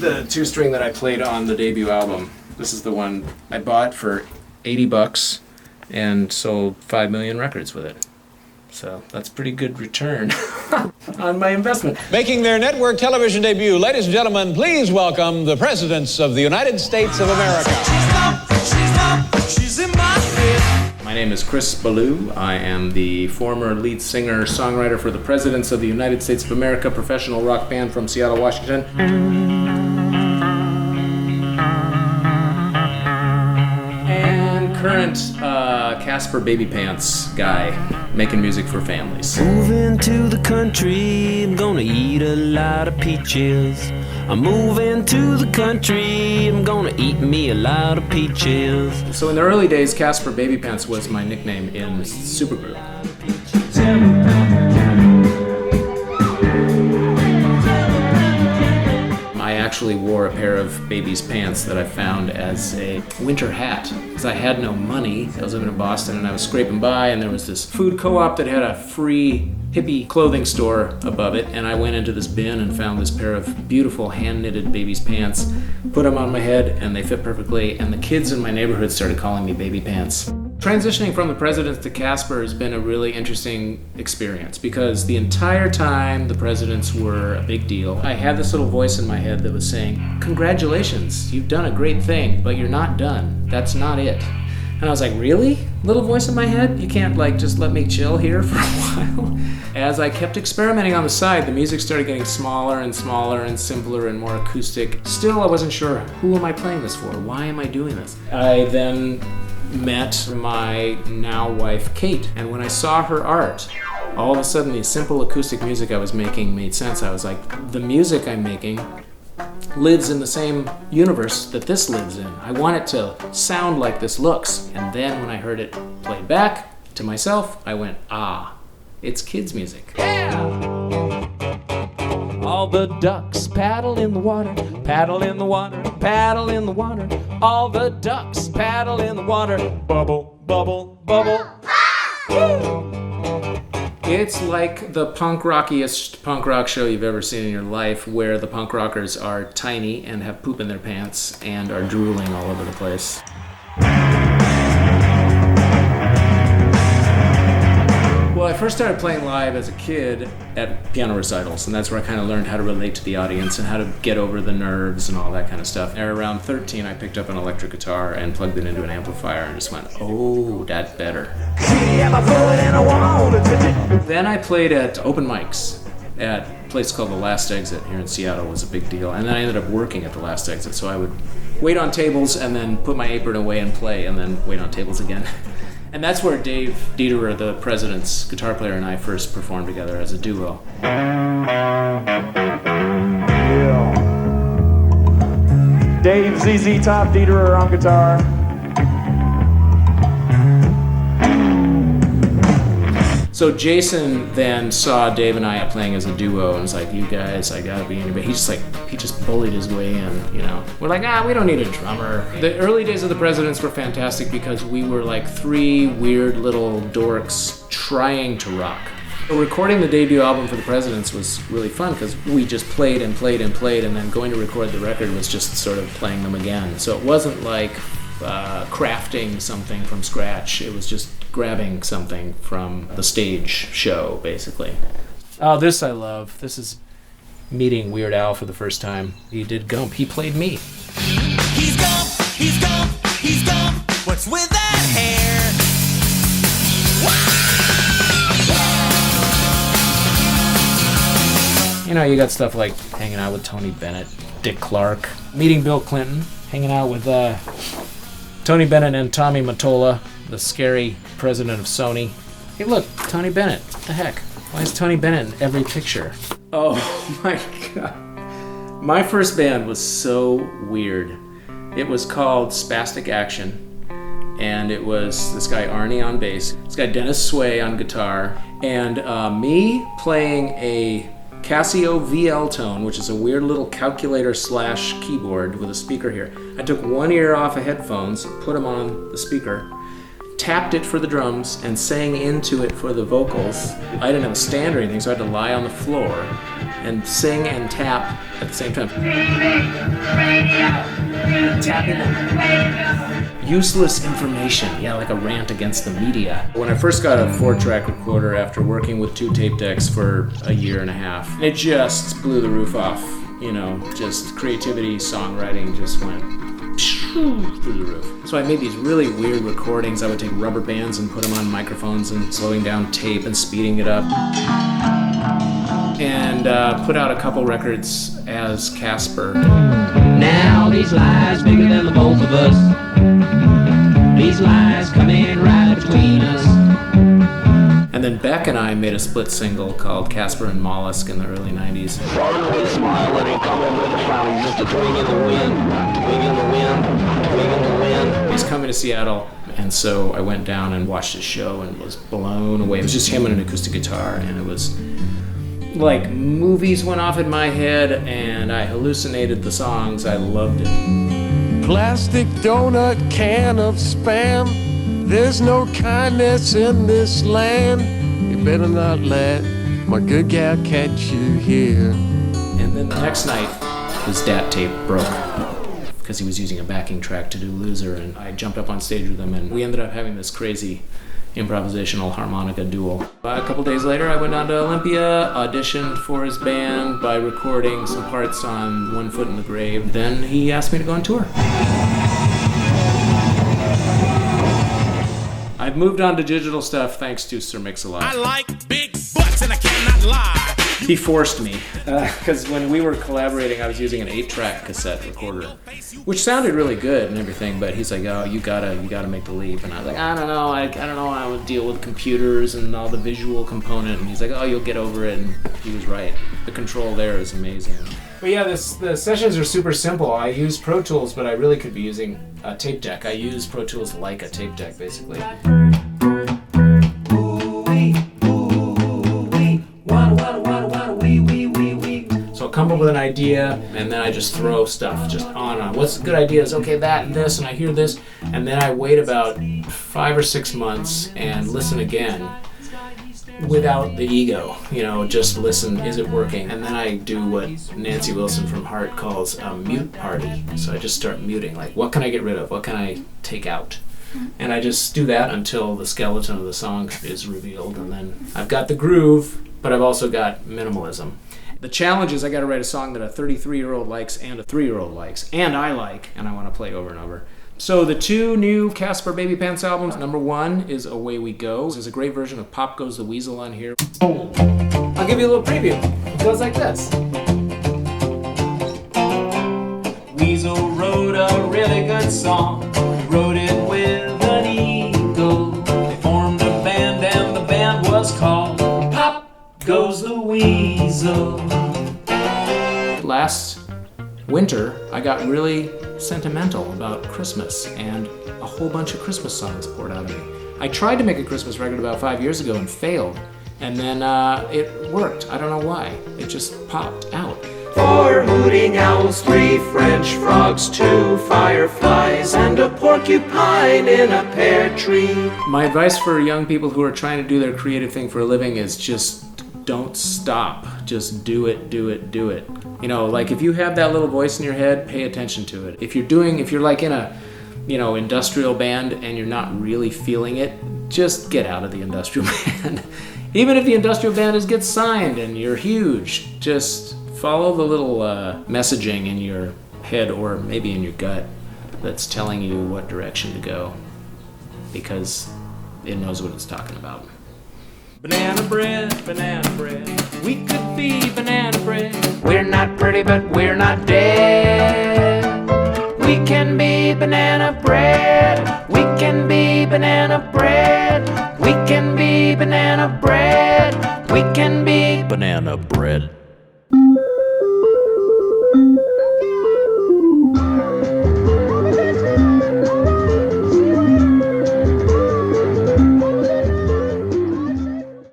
the two-string that I played on the debut album. This is the one I bought for $80 and sold 5 million records with it. So that's pretty good return on my investment. Making their network television debut, ladies and gentlemen, please welcome the presidents of the United States of America. She's in my head. My name is Chris Ballou. I am the former lead singer-songwriter for the Presidents of the United States of America, professional rock band from Seattle, Washington. And current Casper Baby Pants guy, making music for families. Moving to the country, I'm gonna eat a lot of peaches. I'm moving to the country, I'm gonna eat me a lot of peaches. So in the early days, Casper Baby Pants was my nickname in Supergroup. I actually wore a pair of baby's pants that I found as a winter hat because I had no money. I was living in Boston and I was scraping by, and there was this food co-op that had a free hippie clothing store above it, and I went into this bin and found this pair of beautiful hand-knitted baby's pants, put them on my head, and they fit perfectly, and the kids in my neighborhood started calling me Baby Pants. Transitioning from the Presidents to Casper has been a really interesting experience because the entire time the Presidents were a big deal, I had this little voice in my head that was saying, "Congratulations, you've done a great thing, but you're not done. That's not it." And I was like, really? Little voice in my head? You can't just let me chill here for a while? As I kept experimenting on the side, the music started getting smaller and smaller and simpler and more acoustic. Still, I wasn't sure, who am I playing this for? Why am I doing this? I then met my now wife, Kate, and when I saw her art, all of a sudden the simple acoustic music I was making made sense. I was like, the music I'm making lives in the same universe that this lives in. I want it to sound like this looks. And then when I heard it played back to myself, I went, it's kids' music. Yeah! All the ducks paddle in the water, paddle in the water, paddle in the water. All the ducks paddle in the water, bubble, bubble, bubble. It's like the punk rockiest punk rock show you've ever seen in your life, where the punk rockers are tiny and have poop in their pants and are drooling all over the place. Well, I first started playing live as a kid at piano recitals, and that's where I kind of learned how to relate to the audience and how to get over the nerves and all that kind of stuff. And around 13, I picked up an electric guitar and plugged it into an amplifier and just went, oh, that's better. Then I played at open mics at a place called The Last Exit here in Seattle. Was a big deal. And then I ended up working at The Last Exit, so I would wait on tables and then put my apron away and play, and then wait on tables again. And that's where Dave Dederer, the President's guitar player, and I first performed together as a duo. Yeah. Dave ZZ Top Dederer on guitar. So Jason then saw Dave and I playing as a duo and was like, you guys, I gotta be in your band. He just bullied his way in, you know. We're like, we don't need a drummer. The early days of the Presidents were fantastic because we were like three weird little dorks trying to rock. Recording the debut album for the Presidents was really fun because we just played and played and played, and then going to record the record was just sort of playing them again. So it wasn't like crafting something from scratch. It was just grabbing something from the stage show, basically. Oh, this I love. This is meeting Weird Al for the first time. He did Gump. He played me. He's Gump, he's Gump, he's Gump. What's with that hair? You know, you got stuff like hanging out with Tony Bennett, Dick Clark, meeting Bill Clinton, hanging out with Tony Bennett and Tommy Mottola, the scary president of Sony. Hey, look, Tony Bennett. What the heck? Why is Tony Bennett in every picture? Oh my God. My first band was so weird. It was called Spastic Action, and it was this guy Arnie on bass, this guy Dennis Sway on guitar, and me playing a Casio VL Tone, which is a weird little calculator / keyboard with a speaker here. I took one ear off of headphones, put them on the speaker, tapped it for the drums, and sang into it for the vocals. I didn't have a stand or anything, so I had to lie on the floor and sing and tap at the same time. Tapping them. Useless information, yeah, like a rant against the media. When I first got a 4-track recorder after working with 2 tape decks for a year and a half, it just blew the roof off. You know, just creativity, songwriting just went through the roof. So I made these really weird recordings. I would take rubber bands and put them on microphones and slowing down tape and speeding it up. And put out a couple records as Casper. Now these lies bigger than the both of us. These lies come in right between us. And then Beck and I made a split single called Casper and Mollusk in the early 90s. Falling with a smile, letting come over the frown, just a swing in the wind, swing in the wind, swing in the wind. He's coming to Seattle, and so I went down and watched his show and was blown away. It was just him and an acoustic guitar, and it was like movies went off in my head, and I hallucinated the songs. I loved it. Plastic donut can of Spam. There's no kindness in this land. You better not let my good gal catch you here. And then the next night, his DAT tape broke because he was using a backing track to do Loser, and I jumped up on stage with him, and we ended up having this crazy improvisational harmonica duel. A couple days later, I went down to Olympia, auditioned for his band by recording some parts on One Foot in the Grave. Then he asked me to go on tour. I've moved on to digital stuff thanks to Sir Mix-a-Lot. I like big butts and I cannot lie. He forced me, because when we were collaborating, I was using an 8-track cassette recorder, which sounded really good and everything. But he's like, "Oh, you gotta make the leap," and I was like, "I don't know, I don't know how to deal with computers and all the visual component." And he's like, "Oh, you'll get over it," and he was right. The control there is amazing. But yeah, the sessions are super simple. I use Pro Tools, but I really could be using a tape deck. I use Pro Tools like a tape deck, basically. So I'll come up with an idea, and then I just throw stuff just on. What's good ideas? Okay, that and this, and I hear this, and then I wait about 5 or 6 months and listen again without the ego. You know, just listen, is it working? And then I do what Nancy Wilson from Heart calls a mute party. So I just start muting, like, what can I get rid of? What can I take out? And I just do that until the skeleton of the song is revealed, and then I've got the groove, but I've also got minimalism. The challenge is I gotta write a song that a 33-year-old likes and a 3-year-old likes, and I like, and I wanna play over and over. So the 2 new Casper Baby Pants albums, number 1 is Away We Go. There's a great version of Pop Goes the Weasel on here. I'll give you a little preview. It goes like this. Weasel wrote a really good song. He wrote it with an ego. They formed a band and the band was called Pop Goes the Weasel. Last winter, I got really sentimental about Christmas, and a whole bunch of Christmas songs poured out of me. I tried to make a Christmas record about 5 years ago and failed, and then it worked. I don't know why. It just popped out. 4 hooting owls, 3 French frogs, 2 fireflies, and a porcupine in a pear tree. My advice for young people who are trying to do their creative thing for a living is just don't stop. Just do it, do it, do it. You know, like if you have that little voice in your head, pay attention to it. If you're like in a, industrial band and you're not really feeling it, just get out of the industrial band. Even if the industrial band gets signed and you're huge, just follow the little messaging in your head or maybe in your gut that's telling you what direction to go, because it knows what it's talking about. Banana bread, we could be banana bread. We're not pretty, but we're not dead. We can be banana bread. We can be banana bread. We can be banana bread. We can be banana bread.